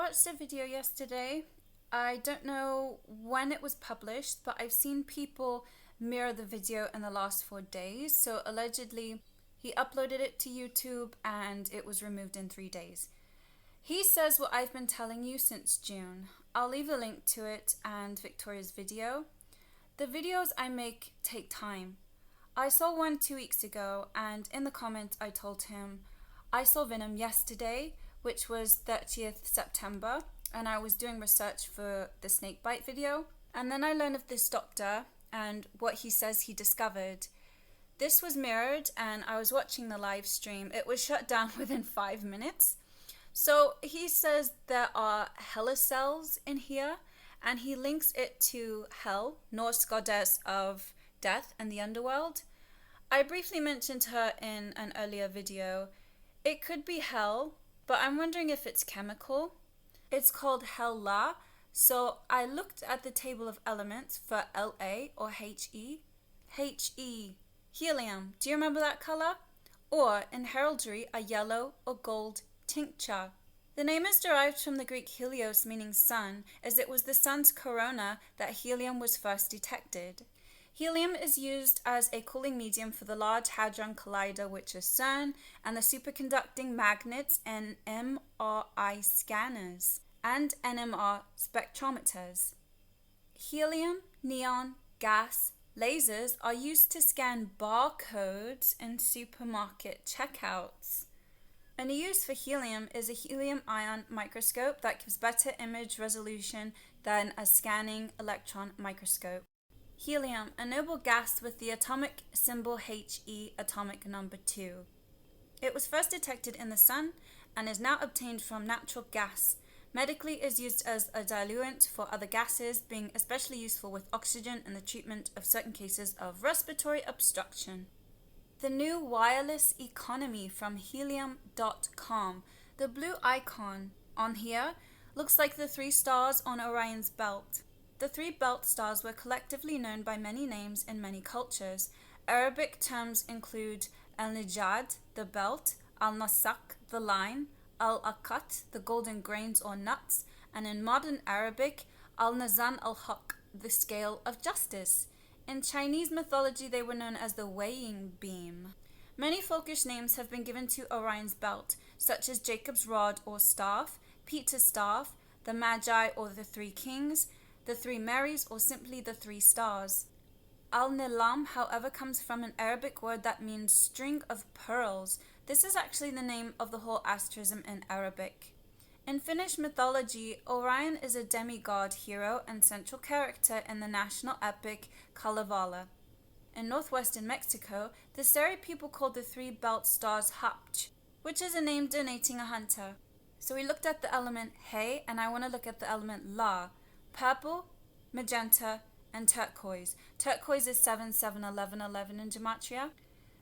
watched a video yesterday. I don't know when it was published, but I've seen people mirror the video in the last 4 days. So allegedly, he uploaded it to YouTube and it was removed in 3 days. He says what I've been telling you since June. I'll leave a link to it and Victoria's video. The videos I make take time. I saw one 2 weeks ago, and in the comment I told him I saw Venom yesterday, which was 30th September, and I was doing research for the snakebite video. And then I learned of this doctor and what he says he discovered. This was mirrored, and I was watching the live stream. It was shut down within 5 minutes. So he says there are helicells in here, and he links it to Hel, Norse goddess of death and the underworld. I briefly mentioned her in an earlier video. It could be Hel, but I'm wondering if it's chemical. It's called Hel-La, so I looked at the table of elements for La or He. He, helium. Do you remember that color? Or in heraldry, a yellow or gold tincture. The name is derived from the Greek helios, meaning sun, as it was the sun's corona that helium was first detected. Helium is used as a cooling medium for the Large Hadron Collider, which is CERN, and the superconducting magnets and MRI scanners and NMR spectrometers. Helium, neon, gas, lasers are used to scan barcodes in supermarket checkouts. A new use for helium is a helium ion microscope that gives better image resolution than a scanning electron microscope. Helium, a noble gas with the atomic symbol He, atomic number 2. It was first detected in the sun and is now obtained from natural gas. Medically, it is used as a diluent for other gases, being especially useful with oxygen in the treatment of certain cases of respiratory obstruction. The new wireless economy from helium.com. The blue icon on here looks like the 3 stars on Orion's belt. The 3 belt stars were collectively known by many names in many cultures. Arabic terms include al-Najad, the belt, al-Nasak, the line, al-Akat, the golden grains or nuts, and in modern Arabic, al-Nazan al-Haq, the scale of justice. In Chinese mythology, they were known as the weighing beam. Many folkish names have been given to Orion's belt, such as Jacob's rod or staff, Peter's staff, the Magi or the 3 kings, the 3 Marys, or simply the 3 stars. Al-Nilam, however, comes from an Arabic word that means string of pearls. This is actually the name of the whole asterism in Arabic. In Finnish mythology, Orion is a demigod hero and central character in the national epic Kalevala. In northwestern Mexico, the Seri people called the 3 belt stars Hapch, which is a name denoting a hunter. So we looked at the element He, and I want to look at the element La. Purple, magenta, and turquoise. Turquoise is 7, 7, 11, 11 in gematria.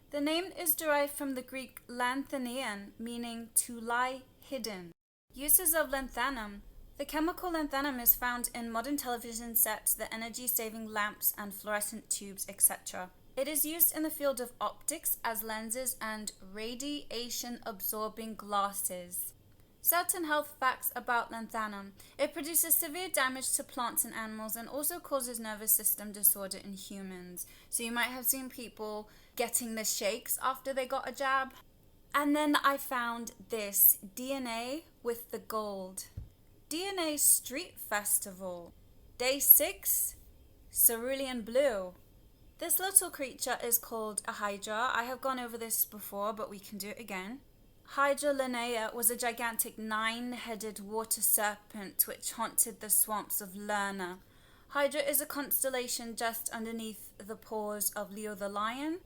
The name is derived from the Greek Lanthanum, meaning to lie hidden. Uses of lanthanum. The chemical lanthanum is found in modern television sets, the energy-saving lamps and fluorescent tubes, etc. It is used in the field of optics as lenses and radiation-absorbing glasses. Certain health facts about lanthanum. It produces severe damage to plants and animals and also causes nervous system disorder in humans. So you might have seen people getting the shakes after they got a jab. And then I found this DNA with the gold. DNA Street Festival. Day 6, cerulean blue. This little creature is called a Hydra. I have gone over this before, but we can do it again. Hydra was a gigantic 9-headed water serpent which haunted the swamps of Lerna. Hydra is a constellation just underneath the paws of Leo the lion.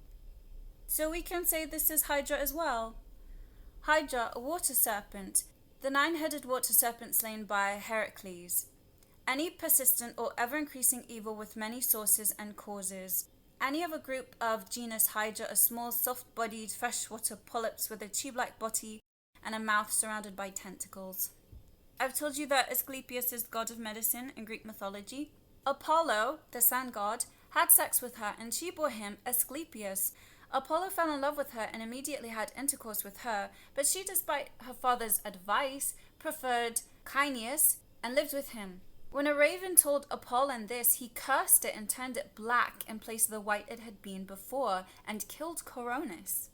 So we can say this is Hydra as well. Hydra, a water serpent, the 9-headed water serpent slain by Heracles. Any persistent or ever-increasing evil with many sources and causes. Any of a group of genus Hydra are small, soft-bodied freshwater polyps with a tube-like body and a mouth surrounded by tentacles. I've told you that Asclepius is the god of medicine in Greek mythology. Apollo, the sun god, had sex with her and she bore him Asclepius, Apollo fell in love with her and immediately had intercourse with her, but she, despite her father's advice, preferred Cyneas, and lived with him. When a raven told Apollon this, he cursed it and turned it black in place of the white it had been before, and killed Coronis.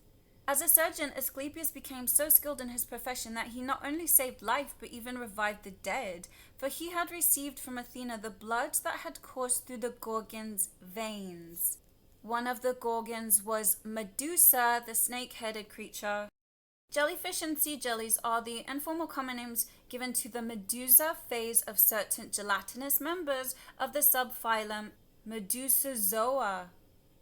As a surgeon, Asclepius became so skilled in his profession that he not only saved life but even revived the dead, for he had received from Athena the blood that had coursed through the Gorgon's veins. One of the Gorgons was Medusa, the snake-headed creature. Jellyfish and sea jellies are the informal common names given to the Medusa phase of certain gelatinous members of the subphylum Medusazoa.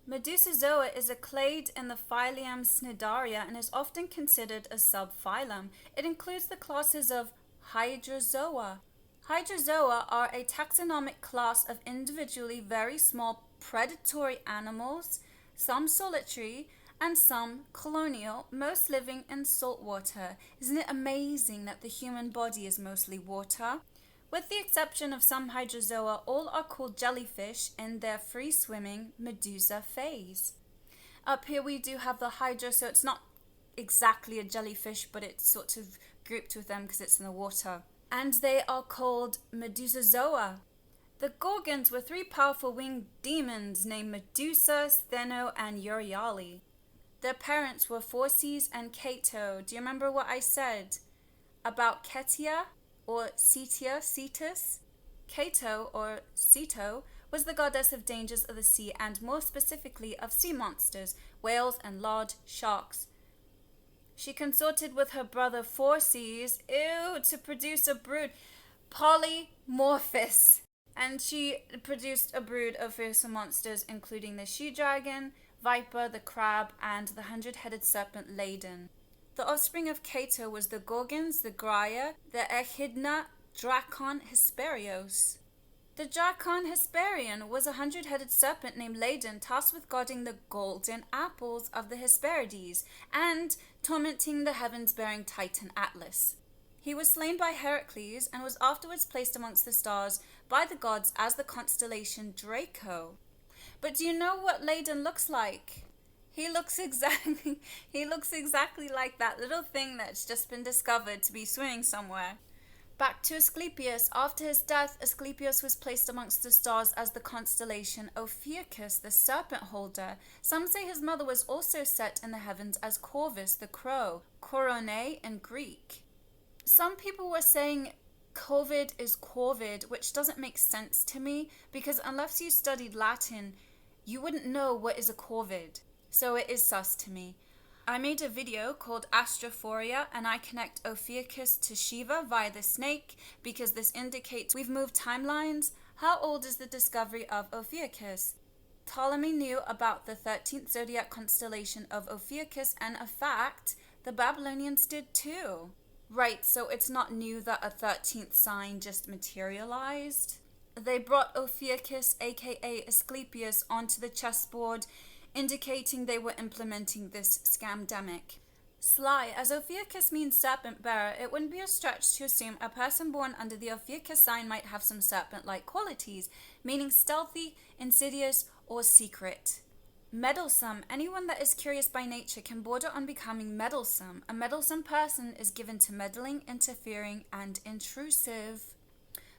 Medusazoa is a clade in the phylum Cnidaria and is often considered a subphylum. It includes the classes of Hydrazoa. Hydrazoa are a taxonomic class of individually very small predatory animals, some solitary and some colonial, most living in salt water. Isn't it amazing that the human body is mostly water? With the exception of some Hydrazoa, all are called jellyfish in their free-swimming Medusa phase. Up here we do have the Hydra, so it's not exactly a jellyfish, but it's sort of grouped with them because it's in the water. And they are called Medusazoa. The Gorgons were three powerful winged demons named Medusa, Stheno, and Euryale. Their parents were Phorcys and Cato. Do you remember what I said about Cetia or Cetus? Cato, or Ceto, was the goddess of dangers of the sea and more specifically of sea monsters, whales and large sharks. She consorted with her brother Phorcys, to produce a brood, Polymorphous. And she produced a brood of fearsome monsters, including the she-dragon, viper, the crab, and the 100-headed serpent Ladon. The offspring of Cato was the Gorgons, the Graia, the Echidna, Dracon Hesperios. The Dracon Hesperion was a 100-headed serpent named Ladon, tasked with guarding the golden apples of the Hesperides and tormenting the heavens-bearing Titan Atlas. He was slain by Heracles and was afterwards placed amongst the stars by the gods as the constellation Draco. But do you know what Ladon looks like? He looks exactly like that little thing that's just been discovered to be swimming somewhere. Back to Asclepius. After his death, Asclepius was placed amongst the stars as the constellation Ophiuchus, the serpent holder. Some say his mother was also set in the heavens as Corvus, the crow, Coronae in Greek. Some people were saying COVID is Corvid, which doesn't make sense to me because unless you studied Latin, you wouldn't know what is a Corvid. So it is sus to me. I made a video called Astrophoria and I connect Ophiuchus to Shiva via the snake because this indicates we've moved timelines. How old is the discovery of Ophiuchus? Ptolemy knew about the 13th zodiac constellation of Ophiuchus, and a fact, the Babylonians did too. Right, so it's not new that a 13th sign just materialized. They brought Ophiuchus, aka Asclepius, onto the chessboard, indicating they were implementing this scamdemic. Sly, as Ophiuchus means serpent bearer, it wouldn't be a stretch to assume a person born under the Ophiuchus sign might have some serpent-like qualities, meaning stealthy, insidious, or secret. Meddlesome. Anyone that is curious by nature can border on becoming meddlesome. A meddlesome person is given to meddling, interfering, and intrusive.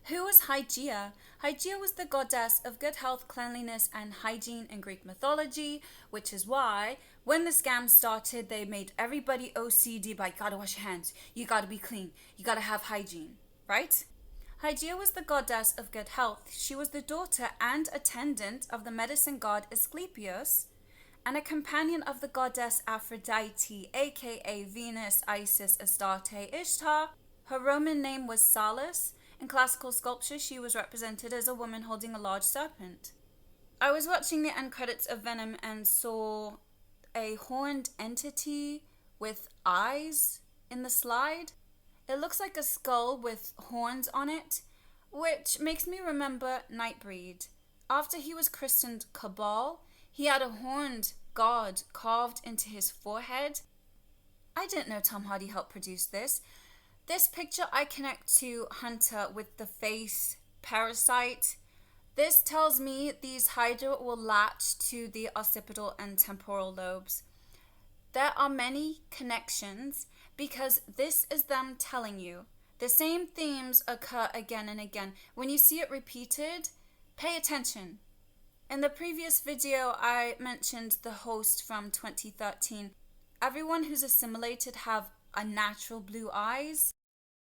Who was Hygeia? Hygeia was the goddess of good health, cleanliness, and hygiene in Greek mythology, which is why, when the scam started, they made everybody OCD by, you gotta wash your hands, you gotta be clean, you gotta have hygiene, right? Hygeia was the goddess of good health. She was the daughter and attendant of the medicine god Asclepius and a companion of the goddess Aphrodite, aka Venus, Isis, Astarte, Ishtar. Her Roman name was Salus. In classical sculpture, she was represented as a woman holding a large serpent. I was watching the end credits of Venom and saw a horned entity with eyes in the slide. It looks like a skull with horns on it, which makes me remember Nightbreed. After he was christened Cabal, he had a horned god carved into his forehead. I didn't know Tom Hardy helped produce this. This picture I connect to Hunter with the face Parasite. This tells me these Hydra will latch to the occipital and temporal lobes. There are many connections because this is them telling you The same themes occur again and again. When you see it repeated, pay attention. In the previous video, I mentioned the host from 2013. Everyone who's assimilated have unnatural blue eyes.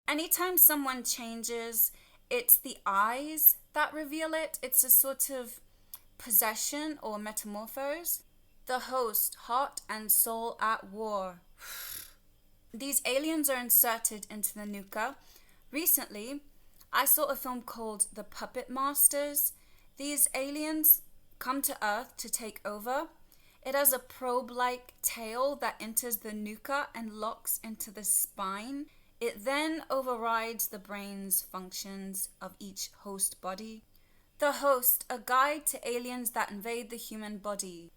Anytime someone changes, it's the eyes that reveal it. It's a sort of possession or metamorphose. The host, heart and soul at war. These aliens are inserted into the nuka. Recently, I saw a film called The Puppet Masters. These aliens come to Earth to take over. It has a probe-like tail that enters the nuka and locks into the spine. It then overrides the brain's functions of each host body. The host, a guide to aliens that invade the human body.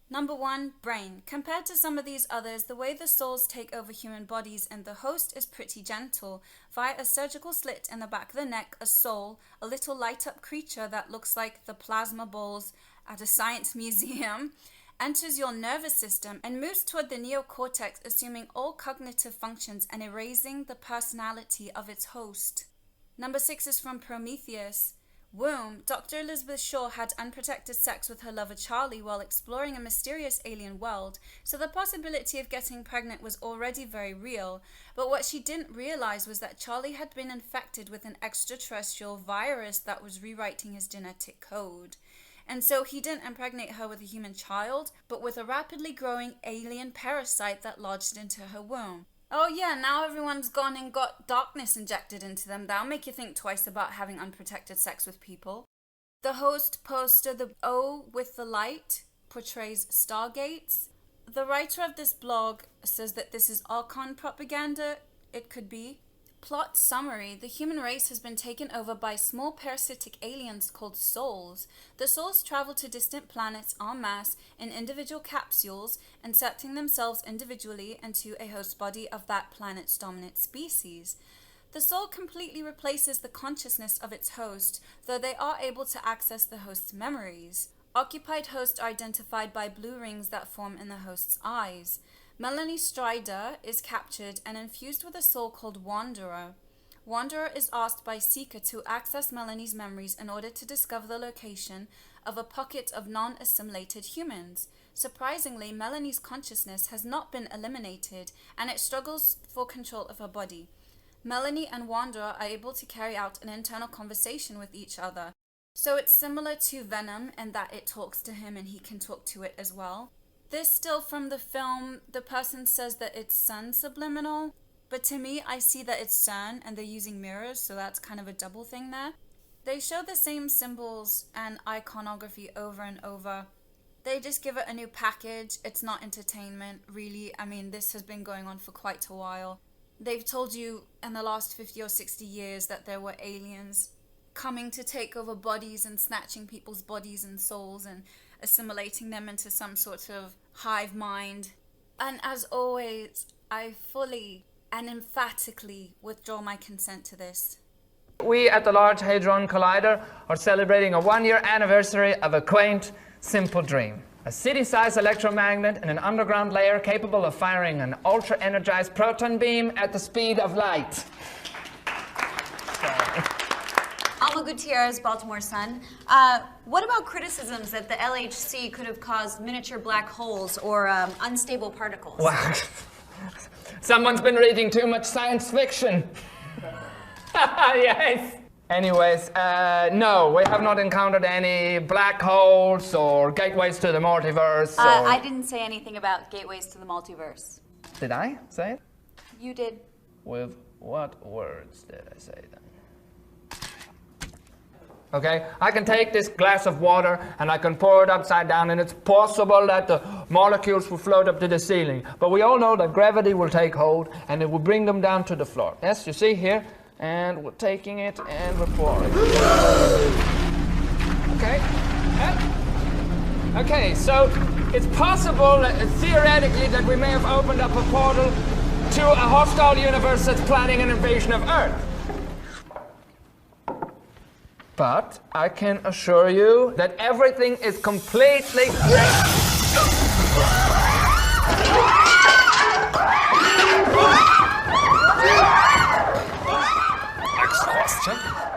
Number 1, brain. Compared to some of these others, the way the souls take over human bodies in the host is pretty gentle. Via a surgical slit in the back of the neck, a soul, a little light-up creature that looks like the plasma balls at a science museum, enters your nervous system and moves toward the neocortex, assuming all cognitive functions and erasing the personality of its host. Number 6 is from Prometheus. Womb. Dr. Elizabeth Shaw had unprotected sex with her lover Charlie while exploring a mysterious alien world, so the possibility of getting pregnant was already very real. But what she didn't realize was that Charlie had been infected with an extraterrestrial virus that was rewriting his genetic code. And so he didn't impregnate her with a human child, but with a rapidly growing alien parasite that lodged into her womb. Oh yeah, now everyone's gone and got darkness injected into them. That'll make you think twice about having unprotected sex with people. The host poster, the O with the light, portrays stargates. The writer of this blog says that this is Archon propaganda. It could be. Plot summary. The human race has been taken over by small parasitic aliens called souls. The souls travel to distant planets en masse in individual capsules, inserting themselves individually into a host body of that planet's dominant species. The soul completely replaces the consciousness of its host, though they are able to access the host's memories. Occupied hosts are identified by blue rings that form in the host's eyes. Melanie Strider is captured and infused with a soul called Wanderer. Wanderer is asked by Seeker to access Melanie's memories in order to discover the location of a pocket of non-assimilated humans. Surprisingly, Melanie's consciousness has not been eliminated, and it struggles for control of her body. Melanie and Wanderer are able to carry out an internal conversation with each other. So it's similar to Venom in that it talks to him and he can talk to it as well. This still from the film, the person says that it's sun subliminal, but to me I see that it's sun and they're using mirrors, so that's kind of a double thing there. They show the same symbols and iconography over and over. They just give it a new package. It's not entertainment, really. I mean, this has been going on for quite a while. They've told you in the last 50 or 60 years that there were aliens coming to take over bodies and snatching people's bodies and souls and assimilating them into some sort of hive mind. And as always, I fully and emphatically withdraw my consent to this. We at the Large Hadron Collider are celebrating a 1-year anniversary of a quaint, simple dream. A city-sized electromagnet in an underground layer capable of firing an ultra-energized proton beam at the speed of light. Alma Gutierrez, Baltimore Sun. What about criticisms that the LHC could have caused miniature black holes or unstable particles? Wow. Someone's been reading too much science fiction. Yes. Anyways, no, we have not encountered any black holes or gateways to the multiverse. I didn't say anything about gateways to the multiverse. Did I say it? You did. With what words did I say then? Okay, I can take this glass of water and I can pour it upside down, and it's possible that the molecules will float up to the ceiling. But we all know that gravity will take hold and it will bring them down to the floor. Yes, you see here? And we're taking it and we're pouring. Okay. Okay, so it's possible, theoretically, that we may have opened up a portal to a hostile universe that's planning an invasion of Earth. But I can assure you that everything is completely Serpent.